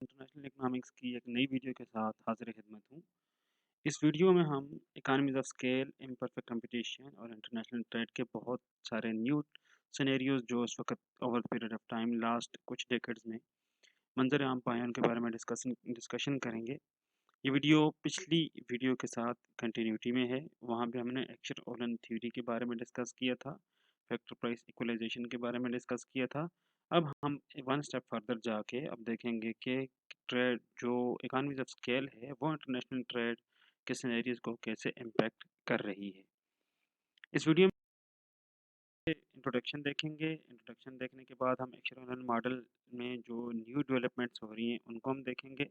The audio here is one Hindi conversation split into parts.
इंटरनेशनल इकोनॉमिक्स की एक नई वीडियो के साथ हाजिर खिदमत हूँ। इस वीडियो में हम economies of scale, imperfect competition और इंटरनेशनल ट्रेड के बहुत सारे न्यू सिनेरियोज जो इस वक्त over period of time last कुछ डेकेड्स में मंजर आम पाए हैं उनके बारे में डिस्कशन करेंगे। ये वीडियो पिछली वीडियो के साथ कंटिन्यूटी में है। वहाँ पे हमने एक्शन-ओलन थ्योरी के बारे में डिस्कस किया था, फैक्टर प्राइस इक्वलाइजेशन के बारे में डिस्कस किया था। अब हम वन स्टेप फर्दर जाके अब देखेंगे कि ट्रेड जो इकोनॉमीज ऑफ स्केल है वो इंटरनेशनल ट्रेड के सिनेरियोज को कैसे इम्पैक्ट कर रही है। इस वीडियो में इंट्रोडक्शन देखेंगे। इंट्रोडक्शन देखने के बाद हम एक्शन-ओलन मॉडल में जो न्यू डेवलपमेंट्स हो रही हैं उनको हम देखेंगे।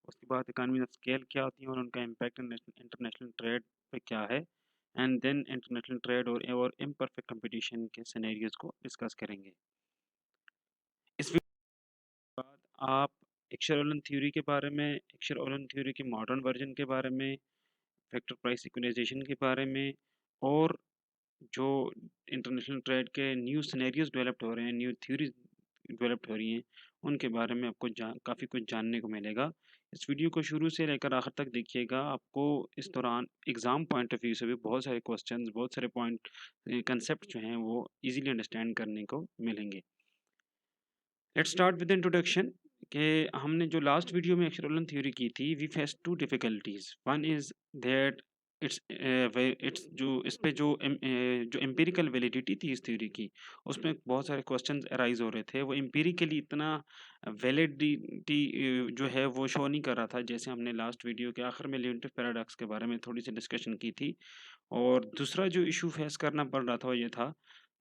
उसके बाद इकोनॉमी ऑफ स्केल क्या होती है और उनका इम्पैक्ट इंटरनेशनल ट्रेड पे क्या है, एंड देन इंटरनेशनल ट्रेड और इम्परफेक्ट कंपटीशन के सिनेरियोज को डिस्कस करेंगे। इस वीडियो के बाद आप एक्शन-ओलन थ्योरी के बारे में, एक्शन-ओलन थ्योरी के मॉडर्न वर्जन के बारे में, फैक्टर प्राइस इक्वलाइजेशन के बारे में और जो इंटरनेशनल ट्रेड के न्यू सिनेरियोज डेवलप्ड हो रहे हैं, न्यू थ्योरीज डेवलप्ड हो रही हैं, उनके बारे में आपको काफ़ी कुछ जानने को मिलेगा। इस वीडियो को शुरू से लेकर आखिर तक देखिएगा। आपको इस दौरान एग्ज़ाम पॉइंट ऑफ व्यू से भी बहुत सारे क्वेश्चंस, बहुत सारे पॉइंट कंसेप्ट जो हैं वो ईज़िली अंडरस्टैंड करने को मिलेंगे। लेट्स स्टार्ट विद इंट्रोडक्शन कि हमने जो लास्ट वीडियो में एक्शन-ओलन थ्योरी की थी, we face two difficulties. One is that it's जो इस पे जो एम्पिरिकल वैलिडिटी थी इस थ्योरी की, उसमें बहुत सारे क्वेश्चंस अराइज हो रहे थे। वो एम्पिरिकली इतना वैलिडिटी जो है वो शो नहीं कर रहा था, जैसे हमने लास्ट वीडियो के आखिर में लीबनिज़ पैराडॉक्स के बारे में थोड़ी सी डिस्कशन की थी। और दूसरा जो इशू फेस करना पड़ रहा था वो ये था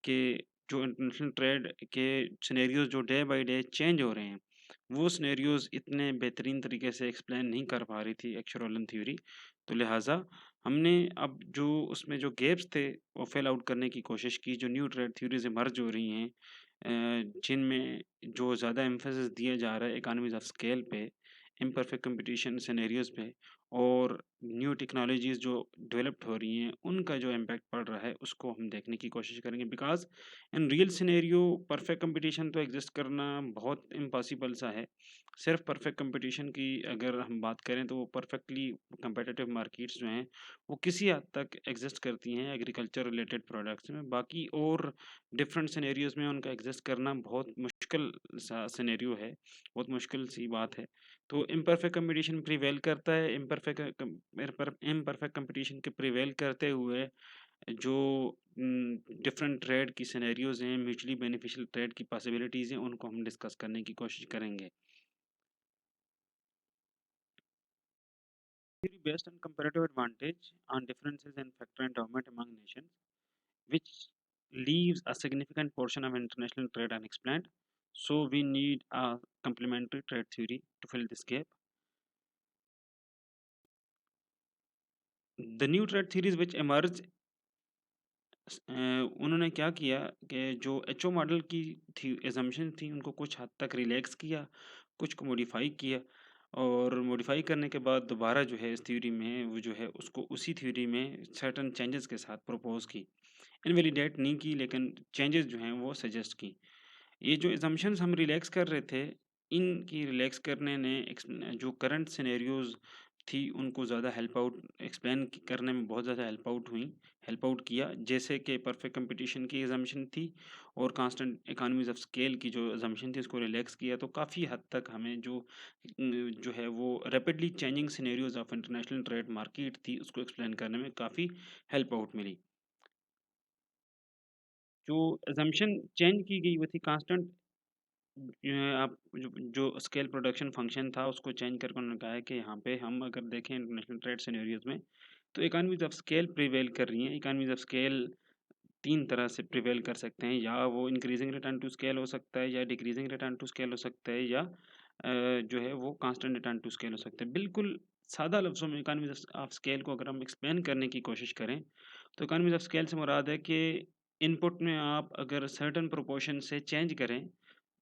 कि जो इंटरनेशनल ट्रेड के सिनेरियोज जो डे बाय डे चेंज हो रहे हैं, वो सिनेरियोज इतने बेहतरीन तरीके से एक्सप्लेन नहीं कर पा रही थी एक्शन-ओलन थ्योरी। तो लिहाजा हमने अब जो उसमें जो गैप्स थे वो फिल आउट करने की कोशिश की। जो न्यू ट्रेड थ्योरीज इमर्ज हो रही हैं, जिनमें जो ज़्यादा एम्फेसिस दिया जा रहा है इकोनॉमीज ऑफ स्केल पे, इम्परफेक्ट कंपटीशन सिनेरियोज पे और न्यू टेक्नोलॉजीज़ जो डेवलप्ड हो रही हैं, उनका जो इम्पैक्ट पड़ रहा है, उसको हम देखने की कोशिश करेंगे। Because in real scenario perfect competition तो एग्ज़िस्ट करना बहुत इम्पॉसिबल सा है। सिर्फ़ परफेक्ट कंपटीशन की अगर हम बात करें तो वो परफेक्टली कम्पेटिटिव मार्केट्स जो हैं, वो किसी हद तक एग्ज़िस्ट करती हैं एग्रीकल्चर रिलेटेड प्रोडक्ट्स में। बाकी और डिफरेंट सिनेरियोज़ में उनका एग्ज़िस्ट करना बहुत मुश्किल सा सिनेरियो है, बहुत मुश्किल सी बात है। तो इम्परफेक्ट कंपटीशन प्रिवेल करता है। इम्परफेक्ट कंपटीशन के प्रिवेल करते हुए जो डिफरेंट ट्रेड की सिनेरियोज हैं, म्यूचुअली बेनिफिशियल ट्रेड की पॉसिबिलिटीज़ हैं, उनको हम डिस्कस करने की कोशिश करेंगे। Theory based on comparative advantage on differences in factor endowment among nations, which leaves a significant portion of international trade unexplained. So we need a complementary trade theory to fill this gap. The new trade theories which emerge, उन्होंने क्या किया कि जो एचओ मॉडल की थी एजम्पशन थी उनको कुछ हद तक रिलैक्स किया, कुछ को मॉडिफाई किया और मॉडिफाई करने के बाद दोबारा जो है इस थ्योरी में वो जो है उसको उसी थ्योरी में सर्टेन चेंजेस के साथ प्रपोज की। इनवैलिडेट नहीं की लेकिन चेंजेस जो हैं वो सजेस्ट की। ये जो assumptions हम रिलैक्स कर रहे थे, इनकी रिलैक्स करने ने जो करंट सिनेरियोज़ थी, उनको ज़्यादा हेल्प आउट एक्सप्लेन करने में बहुत ज़्यादा हेल्प आउट किया। जैसे कि परफेक्ट कंपटीशन की assumption थी और कांस्टेंट इकोनॉमीज़ ऑफ स्केल की जो assumption थी, उसको रिलैक्स किया। तो काफ़ी हद तक हमें जो है वो rapidly changing scenarios of international trade market थी, उसको एक्सप्लेन करने में काफ़ी हेल्प आउट मिली। जो assumption चेंज की गई, वो थी कांस्टेंट। आप जो स्केल प्रोडक्शन फंक्शन था उसको चेंज करके उन्होंने कहा है कि यहाँ पे हम अगर देखें इंटरनेशनल ट्रेड सिनेरियोज में, तो इकोनॉमीज ऑफ स्केल प्रिवेल कर रही हैं। इकोनॉमीज ऑफ स्केल तीन तरह से प्रिवेल कर सकते हैं, या वो इंक्रीजिंग रिटर्न टू स्केल हो सकता है, या डिक्रीजिंग रिटर्न टू स्केल हो सकता है, या जो है वो कांस्टेंट रिटर्न टू स्केल हो सकता है। बिल्कुल सादा लफ्ज़ों में इकोनॉमीज ऑफ स्केल को अगर हम एक्सप्लेन करने की कोशिश करें, तो इकोनॉमीज ऑफ स्केल से मुराद है कि इनपुट में आप अगर सर्टेन प्रोपोर्शन से चेंज करें,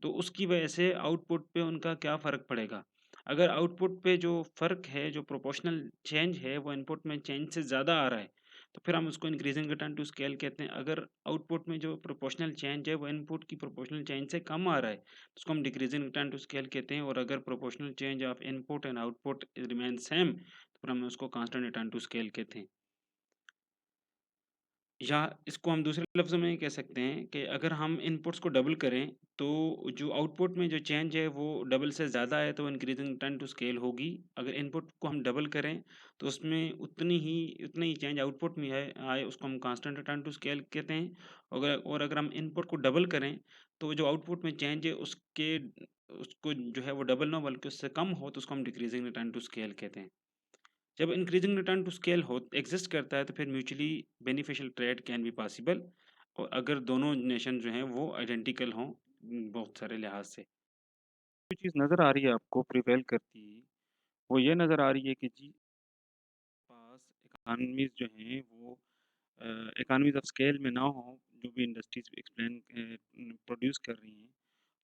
तो उसकी वजह से आउटपुट पे उनका क्या फ़र्क पड़ेगा। अगर आउटपुट पे जो फ़र्क है, जो प्रोपोर्शनल चेंज है, वो इनपुट में चेंज से ज़्यादा आ रहा है, तो फिर हम उसको इंक्रीजिंग रिटर्न टू स्केल कहते हैं। अगर आउटपुट में जो प्रोपोर्शनल चेंज है वो इनपुट की प्रोपोर्शनल चेंज से कम आ रहा है तो उसको हम डिक्रीजिंग रिटर्न टू स्केल कहते हैं। और अगर proportional change of input and output remain same तो फिर हम उसको कांस्टेंट रिटर्न टू स्केल कहते हैं। या इसको हम दूसरे लफ्ज़ों में ये कह सकते हैं कि अगर हम इनपुट्स को डबल करें, तो जो आउटपुट में जो चेंज है वो डबल से ज़्यादा है तो इंक्रीजिंग रिटर्न टू स्केल होगी। अगर इनपुट को हम डबल करें, तो उसमें उतनी ही चेंज आउटपुट में है आए उसको हम कांस्टेंट रिटर्न टू स्केल कहते हैं। अगर हम इनपुट को डबल करें, तो जो आउटपुट में चेंज है उसको जो है वो डबल ना बल्कि उससे कम हो तो उसको हम डिक्रीजिंग रिटर्न टू स्केल कहते हैं। जब इंक्रीजिंग रिटर्न टू स्केल हो एग्जिस्ट करता है तो फिर mutually beneficial trade can be possible. और अगर दोनों नेशन जो हैं वो आइडेंटिकल हों बहुत सारे लिहाज से। जो चीज़ नज़र आ रही है आपको प्रिवेल करती है वो ये नज़र आ रही है कि जी पास इकानमीज जो हैं वो इकानमीज ऑफ स्केल में ना हो। जो भी इंडस्ट्रीज एक्सप्लेन प्रोड्यूस कर रही हैं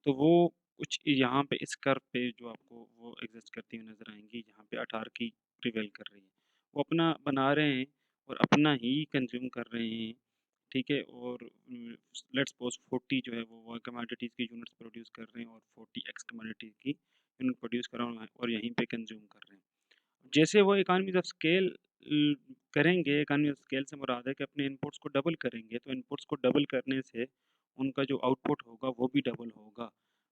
तो वो कुछ यहाँ पे इस कर्व पे जो आपको वो एग्जिस्ट करती हुई नज़र आएंगी जहाँ पे अटारकी प्रिवेल कर रही है। वो अपना बना रहे हैं और अपना ही कंज्यूम कर रहे हैं। ठीक है। और लेट्स सपोज 40 जो है वो कमोडिटीज़ की यूनिट्स प्रोड्यूस कर रहे हैं और 40 एक्स कमोडिटीज़ की यूनिट प्रोड्यूस कर रहे हैं और यहीं पे कंज्यूम कर रहे हैं। जैसे वो इकॉनमीज ऑफ स्केल करेंगे, इकॉनमी ऑफ स्केल से मुराद है कि अपने इनपुट्स को डबल करेंगे तो इनपुट्स को डबल करने से उनका जो आउटपुट होगा वो भी डबल होगा।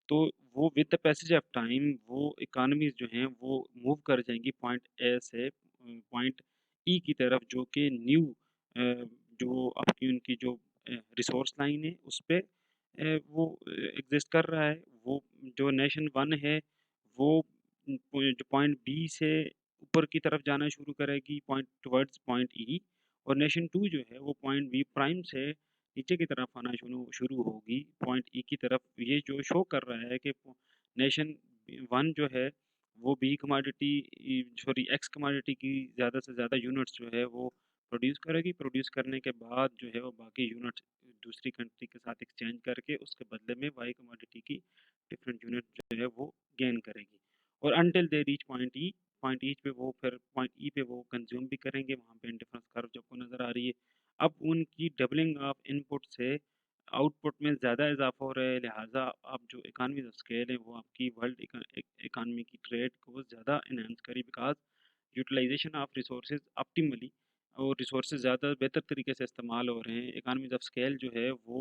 तो वो with the passage of time वो इकॉनमीज जो हैं वो मूव कर जाएंगी पॉइंट ए से पॉइंट ई की तरफ जो कि न्यू जो आपकी उनकी जो रिसोर्स लाइन है उस पे वो एग्जिस्ट कर रहा है। वो जो नेशन वन है वो जो पॉइंट बी से ऊपर की तरफ जाना शुरू करेगी पॉइंट टुवर्ड्स पॉइंट ई। और नेशन टू जो है वो पॉइंट बी प्राइम से नीचे की तरफ आना शुरू शुरू होगी पॉइंट ई की तरफ। ये जो शो कर रहा है कि नेशन वन जो है वो B commodity sorry X commodity की ज़्यादा से ज़्यादा यूनिट्स जो है वो प्रोड्यूस करेगी। प्रोड्यूस करने के बाद जो है वो बाकी यूनिट्स दूसरी कंट्री के साथ एक्सचेंज करके उसके बदले में वाई कमोडिटी की डिफरेंट यूनिट जो है वो गेन करेगी। और अनटिल दे रीच पॉइंट ई पे वो फिर पॉइंट ई पे वो कंज्यूम भी करेंगे। वहाँ पे इंडिफरेंस कर्व जो आपको नज़र आ रही है। अब उनकी डबलिंग ऑफ इनपुट से आउटपुट में ज़्यादा इजाफा हो रहा है। लिहाजा अब जो इकानमी ऑफ स्केल है वो आपकी वर्ल्ड इकानमी की ट्रेड को ज़्यादा इन्हेंस करी because utilization of resources optimally और रिसोर्सेज ज़्यादा बेहतर तरीके से इस्तेमाल हो रहे हैं। इकानमीज ऑफ स्केल जो है वो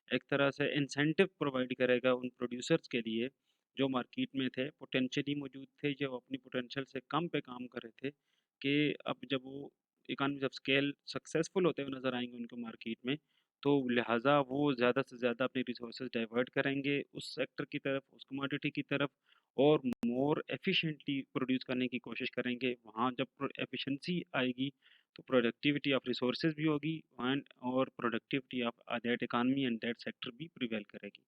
एक तरह से इंसेंटिव प्रोवाइड करेगा उन प्रोड्यूसर्स के लिए जो मार्केट में थे पोटेंशियली मौजूद थे जो अपनी पोटेंशियल से कम पे काम कर रहे थे कि अब जब वो इकानमीज ऑफ स्केल सक्सेसफुल होते हुए नज़र आएंगे उनको मार्केट में तो लिहाजा वो ज़्यादा से ज़्यादा अपनी रिसोर्सेज डाइवर्ट करेंगे उस सेक्टर की तरफ उस कमोडिटी की तरफ और मोर एफिशिएंटली प्रोड्यूस करने की कोशिश करेंगे। वहाँ जब एफिशिएंसी आएगी तो प्रोडक्टिविटी ऑफ रिसोर्सेज भी होगी एंड और productivity of that economy and that sector भी प्रिवेल करेगी।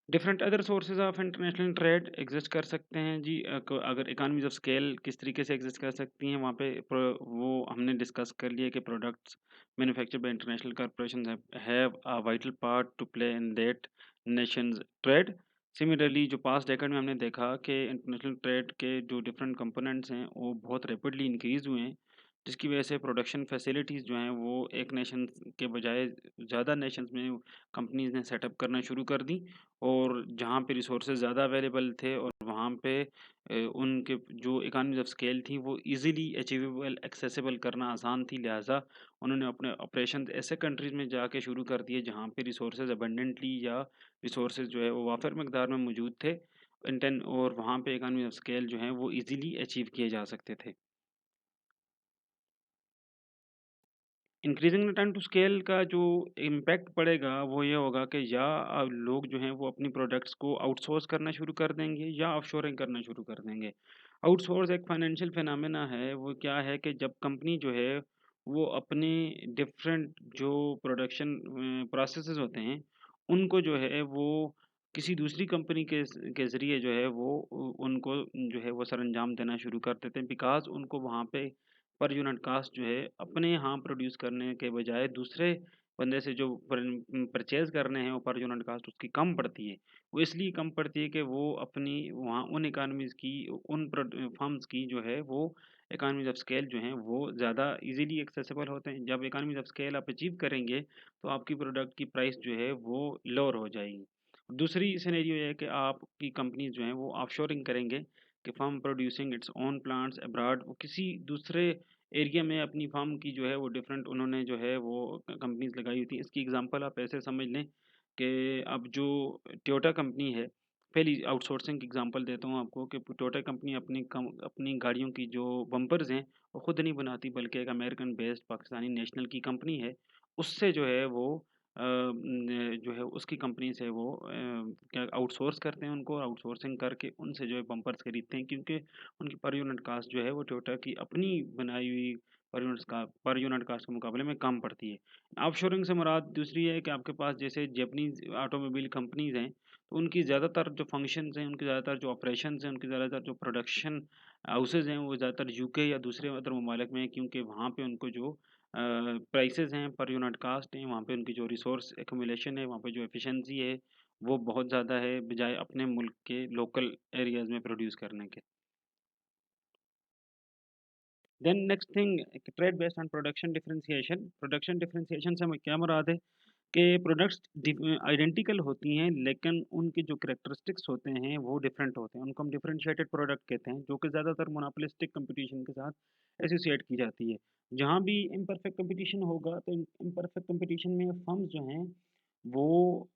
Different other sources of international trade exist कर सकते हैं जी। अगर इकानमीज ऑफ स्केल किस तरीके से एग्जिस्ट कर सकती हैं वहाँ पे वो हमने डिस्कस कर लिया कि products manufacture bye international corporation have a vital part two play in that Nations trade. Similarly जो पास्ट डेकेड में हमने देखा कि इंटरनेशनल ट्रेड के जो डिफरेंट कंपोनेंट्स हैं वो बहुत रैपिडली इंक्रीज़ हुए हैं जिसकी वजह से प्रोडक्शन फैसिलिटीज़ जो हैं वो एक नेशन के बजाय ज़्यादा नेशंस में कंपनीज ने सेटअप करना शुरू कर दी। और जहाँ पे रिसोर्सेज ज़्यादा अवेलेबल थे और वहाँ पे उनके जो इकॉनमीज ऑफ स्केल थी वो इजीली अचीवेबल एक्सेसिबल करना आसान थी। लिहाजा उन्होंने अपने ऑपरेशन ऐसे कंट्रीज़ में जाके शुरू कर दिए जहाँ पे रिसोर्सेज अबंडेंटली या रिसोर्सेज जो है वो वाफिर मकदार में मौजूद थे इंटेन और वहाँ पे इकॉनमी ऑफ स्केल जो है वो इजीली अचीव किए जा सकते थे। इंक्रीजिंग रिटर्न टू स्केल का जो इम्पैक्ट पड़ेगा वो ये होगा कि या लोग जो हैं वो अपनी प्रोडक्ट्स को आउटसोर्स करना शुरू कर देंगे या ऑफशोरिंग करना शुरू कर देंगे। आउटसोर्स एक फाइनेंशियल फिनोमेना है। वो क्या है कि जब कंपनी जो है वो अपने डिफरेंट जो प्रोडक्शन प्रोसेसेस होते हैं उनको जो है वो किसी दूसरी कंपनी के ज़रिए जो है वो उनको जो है वो सरंजाम देना शुरू कर देते हैं बिकॉज़ उनको वहाँ पे पर यूनिट कास्ट जो है अपने यहाँ प्रोड्यूस करने के बजाय दूसरे बंदे से जो परचेज़ कर रहे हैं वो पर यूनिट कास्ट उसकी कम पड़ती है। वो इसलिए कम पड़ती है कि वो अपनी वहाँ उन इकोनॉमीज़ की उन फर्म्स की जो है वो इकोनॉमीज़ ऑफ स्केल जो हैं वो ज़्यादा ईज़िली एक्सेसिबल होते हैं। जब इकोनॉमीज़ ऑफ स्केल आप अचीव करेंगे तो आपकी प्रोडक्ट की प्राइस जो है वो लोअर हो जाएगी। दूसरी सिनेरियो ये है कि आपकी कंपनीज़ जो हैं वो ऑफशोरिंग करेंगे कि firm producing its own plants abroad, वो किसी दूसरे एरिया में अपनी फर्म की जो है वो डिफरेंट उन्होंने जो है वो कंपनीज लगाई हुई थी। इसकी एग्जांपल आप ऐसे समझ लें कि अब जो टोयोटा कंपनी है, पहली आउटसोर्सिंग की एग्जांपल देता हूँ आपको कि टोयोटा कंपनी अपनी गाड़ियों की जो बम्पर्स हैं वो खुद नहीं बनाती, बल्कि एक अमेरिकन बेस्ड पाकिस्तानी नेशनल की कंपनी है। उससे जो है वो जो है उसकी कंपनी से वो क्या आउटसोर्स करते हैं उनको, आउटसोर्सिंग करके उनसे जो है बम्पर्स खरीदते हैं, क्योंकि उनकी पर यूनिट कास्ट जो है वो टोयोटा की अपनी बनाई हुई पर यूनिट कास्ट के मुकाबले में कम पड़ती है। ऑफशोरिंग से मुराद दूसरी है कि आपके पास जैसे जापानीज़ ऑटोमोबाइल कंपनीज़ हैं, तो उनकी ज़्यादातर जो फंक्शंस हैं, उनके ज़्यादातर जो ऑपरेशंस हैं, उनके ज़्यादातर जो प्रोडक्शन हाउसेज़ हैं, वो ज़्यादातर यूके या दूसरे अदर ममालिक में हैं, क्योंकि वहाँ पे उनको जो प्राइसेज़ हैं, पर यूनिट कास्ट हैं, वहाँ पे उनकी जो रिसोर्स एक्युमुलेशन है, वहाँ पे जो एफिशिएंसी है, वो बहुत ज़्यादा है, बजाय अपने मुल्क के लोकल एरियाज़ में प्रोड्यूस करने के। Then next thing, trade based on production differentiation से हमें क्या मुराद है कि प्रोडक्ट्स आइडेंटिकल होती हैं, लेकिन उनके जो कैरेक्टरिस्टिक्स होते हैं वो डिफरेंट होते हैं। उनको हम डिफरेंशिएटेड प्रोडक्ट कहते हैं, जो कि ज़्यादातर मोनोपोलिस्टिक कंपटीशन के साथ एसोसिएट की जाती है। जहाँ भी इम्परफेक्ट कंपटीशन होगा तो इम्परफेक्ट कंपटीशन में फर्म्स जो हैं वो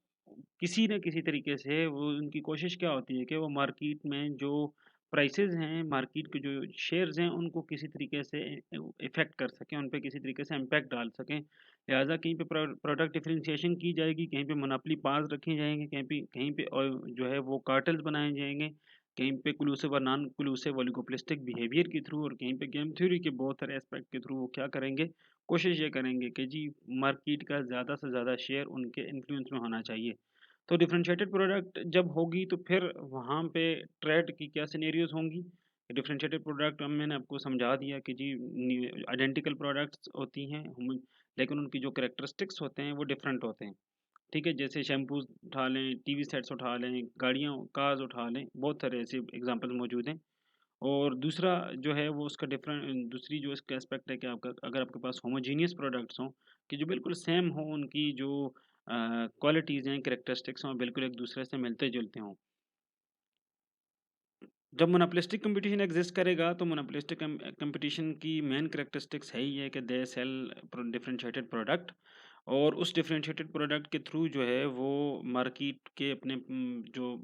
किसी न किसी तरीके से वो उनकी कोशिश क्या होती है कि वो मार्केट में जो प्राइसेज़ हैं, मार्केट के जो शेयर्स हैं, उनको किसी तरीके से इफ़ेक्ट कर सकें, उन पे किसी तरीके से इम्पैक्ट डाल सकें। लिहाज़ा कहीं पे प्रोडक्ट डिफरेंशिएशन की जाएगी, कहीं पे मोनोपोली पावर्स रखे जाएँगे, कहीं पे जो है वो कार्टेल्स बनाए जाएँगे, कहीं पे क्लूसिव और नॉन क्लूसिव ओलिगोपोलिस्टिक बिहेवियर के थ्रू, और कहीं पे गेम थ्योरी के बहुत सारे एस्पेक्ट के थ्रू वो क्या करेंगे, कोशिश ये करेंगे कि जी मार्केट का ज़्यादा से ज़्यादा शेयर उनके इन्फ्लुएंस में होना चाहिए। तो डिफरेंशिएटेड प्रोडक्ट जब होगी तो फिर वहाँ पे ट्रेड की क्या सिनेरियोज़ होंगी। डिफरेंशिएटेड प्रोडक्ट अब मैंने आपको समझा दिया कि जी आइडेंटिकल प्रोडक्ट्स होती हैं लेकिन उनकी जो कैरेक्टरिस्टिक्स होते हैं वो डिफरेंट होते हैं। ठीक है, जैसे शैम्पूज उठा लें, टीवी सेट्स उठा लें, गाड़ियाँ कार्स उठा लें, बहुत सारे ऐसे एग्जांपल्स मौजूद हैं। और दूसरा जो है वो उसका डिफरेंट दूसरी जो इसका एस्पेक्ट है कि आपका अगर आपके पास होमोजीनियस प्रोडक्ट्स हों कि जो बिल्कुल सेम हो, उनकी जो क्वालिटीज़ हैं, कैरेक्टरिस्टिक्स हों, बिल्कुल एक दूसरे से मिलते-जुलते हों। जब मोनोपोलिस्टिक कंपटीशन एग्जिस्ट करेगा तो मोनोपोलिस्टिक कंपटीशन की मेन कैरेक्टरिस्टिक्स है ही है कि दे सेल डिफरेंशिएटेड प्रोडक्ट, और उस डिफरेंशिएटेड प्रोडक्ट के थ्रू जो है वो मार्केट के अपने जो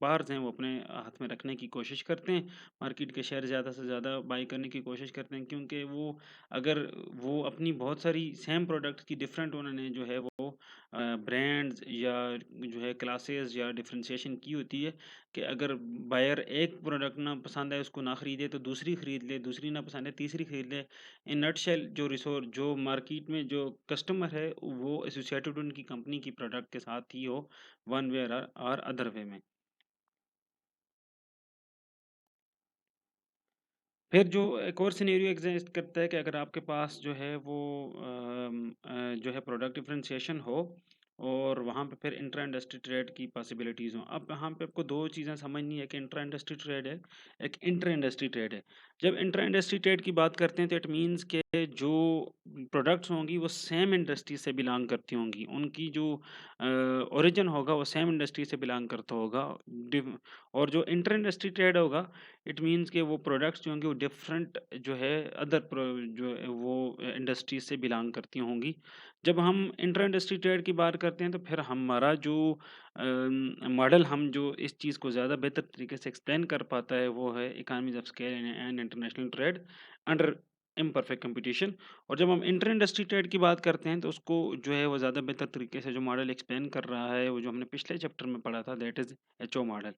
पार्स हैं वो अपने हाथ में रखने की कोशिश करते हैं, मार्केट के शेयर ज़्यादा से ज़्यादा बाई करने की कोशिश करते हैं, क्योंकि वो अगर वो अपनी बहुत सारी सेम प्रोडक्ट की डिफरेंट उन्होंने जो है वो ब्रांड्स या जो है क्लासेस या डिफरेंशिएशन की होती है कि अगर बायर एक प्रोडक्ट ना पसंद आए उसको ना खरीदे तो दूसरी खरीद ले, दूसरी ना पसंद है तीसरी खरीद ले। इन नटशेल जो मार्केट में जो कस्टमर है वो एसोसिएटेड उनकी कंपनी की प्रोडक्ट के साथ ही हो, वन वे और अदर वे में। फिर जो एक और सिनेरियो एग्जिस्ट करता है कि अगर आपके पास जो है वो जो है प्रोडक्ट डिफरेंशिएशन हो और वहाँ पे फिर इंट्रा इंडस्ट्री ट्रेड की पॉसिबिलिटीज़ हों। अब यहाँ पे आपको दो चीज़ें समझनी है कि इंट्रा इंडस्ट्री ट्रेड है, एक इंटर इंडस्ट्री ट्रेड है। जब इंट्रा इंडस्ट्री ट्रेड की बात करते हैं तो इट मीन्स के जो प्रोडक्ट्स होंगी वो सेम इंडस्ट्री से बिलोंग करती होंगी, उनकी जो ओरिजिन होगा वो सेम इंडस्ट्री से बिलोंग करता होगा। और जो इंटर इंडस्ट्री ट्रेड होगा इट मीन्स कि वो प्रोडक्ट्स जो होंगे वो डिफरेंट जो है जो है वो इंडस्ट्रीज से बिलोंग करती होंगी। जब हम इंटर इंडस्ट्री ट्रेड की बात करते हैं तो फिर हमारा जो मॉडल हम जो इस चीज़ को ज़्यादा बेहतर तरीके से एक्सप्लेन कर पाता है वो है economies of scale and international trade under imperfect competition. और जब हम इंटर इंडस्ट्री ट्रेड की बात करते हैं तो उसको जो है वो ज़्यादा बेहतर तरीके से जो मॉडल एक्सप्लेन कर रहा है वो जो हमने पिछले चैप्टर में पढ़ा था, that is HO model.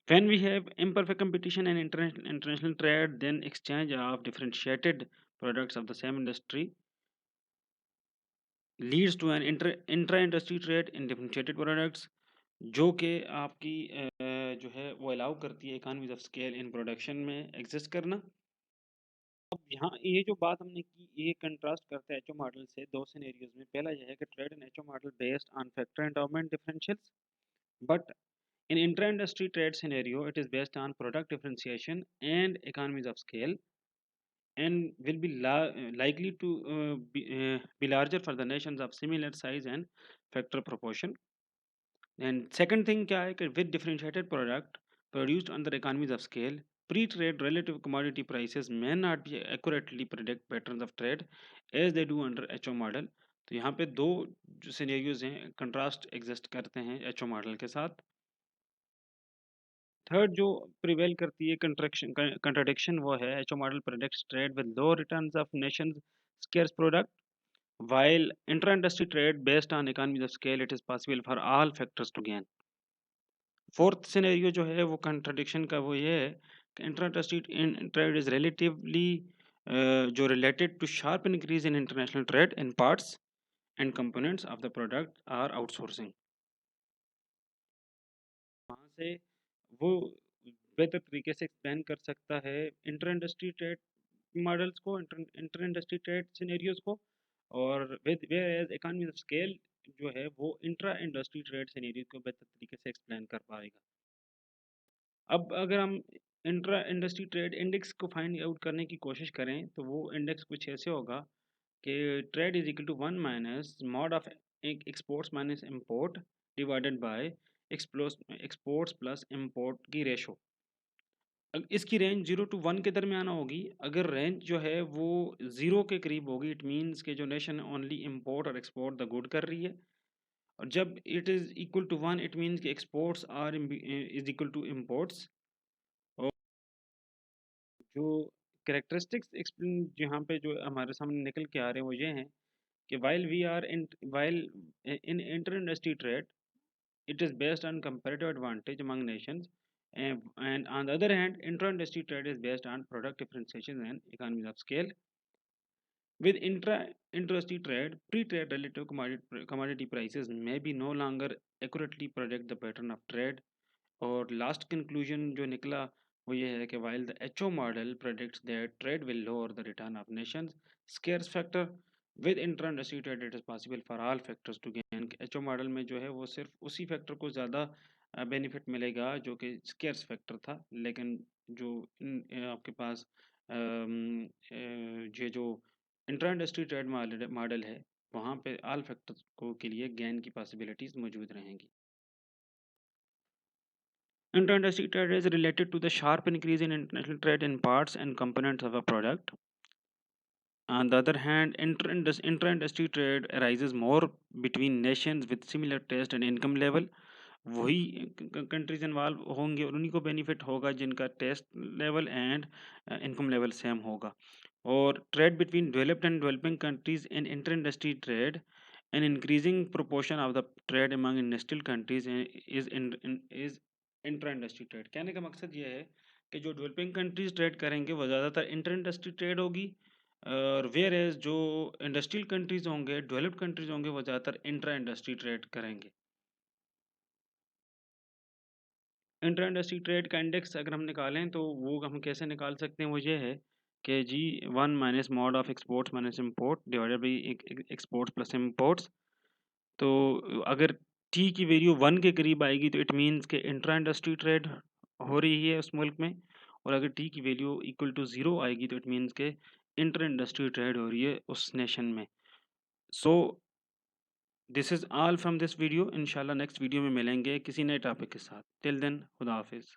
When we have imperfect competition and international trade, then exchange of differentiated products of the same industry leads to an intra-industry trade in differentiated products, जो कि आपकी जो है वो अलाउ करती है economies of scale in production में एग्जिस्ट करना। अब यहाँ ये जो बात हमने की, ये कंट्रास्ट करता है एचओ मॉडल से दो सिनेरियोज में। पहला यह है कि trade in HO model based on factor endowment differentials, but in intra-industry trade scenario, it is based on product differentiation and economies of scale, and will be likely to be larger for the nations of similar size and factor proportion. And second thing क्या है कि with differentiated product produced under economies of scale, pre-trade relative commodity prices may not be accurately predict patterns of trade as they do under HO model. तो यहाँ पे दो जो सिनेरियोज हैं कंट्रास्ट एग्जिस्ट करते हैं HO मॉडल के साथ। थर्ड जो प्रिवेल करती है कंट्राडिक्शन वो है HO model products trade with low returns of Nations scarce product, while intra-industry trade based on economies of scale, it is possible for all factors to gain. Fourth scenario जो है वो कंट्राडिक्शन का वो ये है कि इंट्रा-इंडस्ट्री ट्रेड इज रिलेटिवली जो related to sharp increase in international trade in parts and components of the product are outsourcing. वहाँ से वो बेहतर तरीके से एक्सप्लेन कर सकता है इंटर इंडस्ट्री ट्रेड मॉडल्स को, इंटर इंडस्ट्री ट्रेड सिनेरियोज को, और with where economy of scale जो है वो इंट्रा इंडस्ट्री ट्रेड सिनेरियोज को बेहतर तरीके से एक्सप्लेन कर पाएगा। अब अगर हम इंट्रा इंडस्ट्री ट्रेड इंडेक्स को फाइंड आउट करने की कोशिश करें तो वो इंडेक्स कुछ ऐसे होगा कि trade is equal to 1 minus mod of exports minus import divided by exports plus import की रेशो। इसकी रेंज 0 to 1 के दरमियान होगी। अगर रेंज जो है वो 0 के करीब होगी, इट मीन्स कि जो नेशन ओनली इम्पोर्ट और एक्सपोर्ट द गुड कर रही है, और जब it is equal to 1 it means कि exports are is equal to imports. और जो करेक्टरिस्टिक्स एक्सप्लेन यहाँ पे जो हमारे सामने निकल के आ रहे हैं वो ये हैं कि while in inter industry trade it is based on comparative advantage among nations, and on the other hand intra-industry trade is based on product differentiation and economies of scale. With intra-industry trade, pre-trade relative commodity prices may be no longer accurately predict the pattern of trade. और लास्ट कंक्लूजन जो निकला वो ये है कि while the HO model predicts that trade will lower the return of nations scarce factor, with intra-industry trade it is possible for all factors to gain। HO model में जो है वो सिर्फ उसी फैक्टर को ज़्यादा बेनिफिट मिलेगा जो कि स्केर्स फैक्टर था, लेकिन जो आपके पास ये जो इंट्रा-इंडस्ट्री ट्रेड मॉडल है वहाँ पे ऑल फैक्टर्स को के लिए गेन की पॉसिबिलिटीज़ मौजूद रहेंगी। Inter-industry trade is related to the sharp increase in international trade in parts and components of a product. On the other hand, intra-industry trade arises more between nations with similar taste and income level. वही कंट्रीज इन्वॉल्व होंगे और उन्हीं को बेनिफिट होगा जिनका taste level and income level same होगा। और trade between developed and developing countries in inter industry trade, an increasing proportion of the trade among industrial countries is inter industry trade. कहने का मकसद ये है कि जो डेवलपिंग कंट्रीज ट्रेड करेंगे वो ज़्यादातर इंटर इंडस्ट्री ट्रेड होगी, और वेयर एज जो इंडस्ट्रियल कंट्रीज होंगे, डेवलप्ड कंट्रीज होंगे, वो ज़्यादातर इंट्रा इंडस्ट्री ट्रेड करेंगे। इंट्रा इंडस्ट्री ट्रेड का इंडेक्स अगर हम निकालें तो वो हम कैसे निकाल सकते हैं, वो ये है कि जी 1 minus mod of exports minus import divided by exports plus imports. तो अगर टी की वैल्यू 1 के करीब आएगी तो इट मीन्स कि इंट्रा इंडस्ट्री ट्रेड हो रही है उस मुल्क में, और अगर टी की वैल्यू इक्वल टू 0 आएगी तो इट मीन्स के इंटर इंडस्ट्री ट्रेड हो रही है उस नेशन में। So this is all from this video. इंशाल्लाह नेक्स्ट वीडियो में मिलेंगे किसी नए टॉपिक के साथ। टिल देन खुदा हाफिज़।